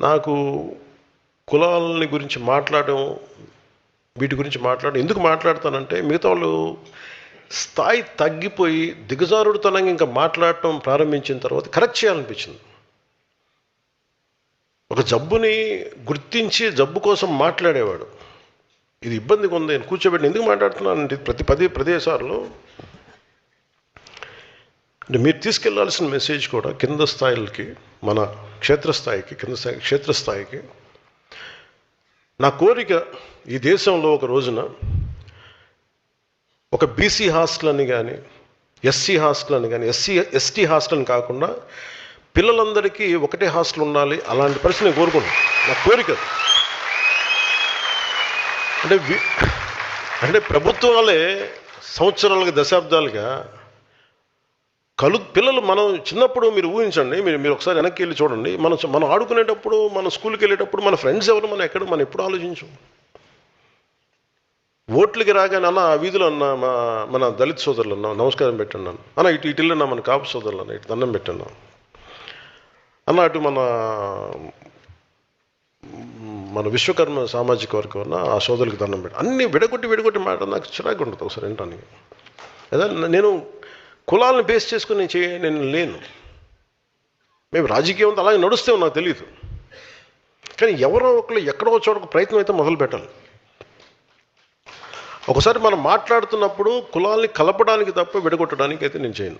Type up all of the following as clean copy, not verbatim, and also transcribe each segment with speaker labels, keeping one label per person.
Speaker 1: నాకు కులాలని గురించి మాట్లాడడం, వీటి గురించి మాట్లాడడం ఎందుకు మాట్లాడతానంటే, మిగతా వాళ్ళు స్థాయి తగ్గిపోయి దిగజారుడుతనంగా ఇంకా మాట్లాడటం ప్రారంభించిన తర్వాత కరెక్ట్ చేయాలనిపించింది. ఒక జబ్బుని గుర్తించి జబ్బు కోసం మాట్లాడేవాడు. ఇది ఇబ్బందిగా ఉంది, నేను కూర్చోబెట్టి ఎందుకు మాట్లాడుతున్నానంటే ప్రదేశాల్లో అంటే మీరు తీసుకెళ్లాల్సిన మెసేజ్ కూడా కింద స్థాయిలకి, మన క్షేత్రస్థాయికి నా కోరిక, ఈ దేశంలో ఒక రోజున ఒక బీసీ హాస్టల్ అని కానీ, ఎస్సీ హాస్టల్ అని కానీ, ఎస్టీ హాస్టల్ అని కాకుండా పిల్లలందరికీ ఒకటే హాస్టల్ ఉండాలి, అలాంటి పరిస్థితి నేను కోరుకున్నాను. నా కోరిక అంటే ప్రభుత్వాలే సంవత్సరాలుగా, దశాబ్దాలుగా పిల్లలు, మనం చిన్నప్పుడు మీరు ఊహించండి, మీరు ఒకసారి వెనక్కి వెళ్ళి చూడండి, మనం ఆడుకునేటప్పుడు, మన స్కూల్కి వెళ్ళేటప్పుడు మన ఫ్రెండ్స్ ఎవరు, మనం ఎప్పుడు ఆలోచించు. ఓట్లకి రాగానే అన్న ఆ వీధిలో అన్న మన దళిత సోదరులు అన్నా నమస్కారం పెట్టండి అన్న, ఇటు ఇల్లున్నా మన కాపు సోదరులు అన్న ఇటు దండం పెట్టండి అన్న, అటు మన విశ్వకర్మ సామాజిక వర్గం అన్న ఆ సోదరులకి దండం పెట్టి, అన్నీ విడగొట్టి మాట నాకు చిరాకు ఉంటుంది ఒకసారి వినటానికి. అదే నేను కులాలను బేస్ చేసుకుని నేను లేను. మేము రాజకీయం అంతా అలాగే నడుస్తే నాకు తెలియదు, కానీ ఎవరో ఒకరు ఎక్కడో చోట ప్రయత్నం అయితే మొదలు పెట్టాలి. ఒకసారి మనం మాట్లాడుతున్నప్పుడు కులాల్ని కలపడానికి తప్ప విడగొట్టడానికి అయితే నేను చేయను.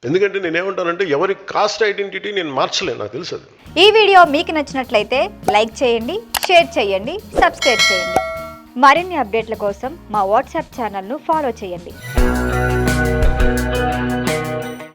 Speaker 1: ఎందుకంటే నేనేమంటానంటే, ఎవరి కాస్ట్ ఐడెంటిటీ నేను మార్చలేను, నాకు తెలుసు అది.
Speaker 2: ఈ వీడియో మీకు నచ్చినట్లయితే లైక్ చేయండి, షేర్ చేయండి, సబ్స్క్రైబ్ చేయండి. మరిన్ని అప్డేట్ల కోసం మా వాట్సాప్ ఛానల్ను ఫాలో చేయండి.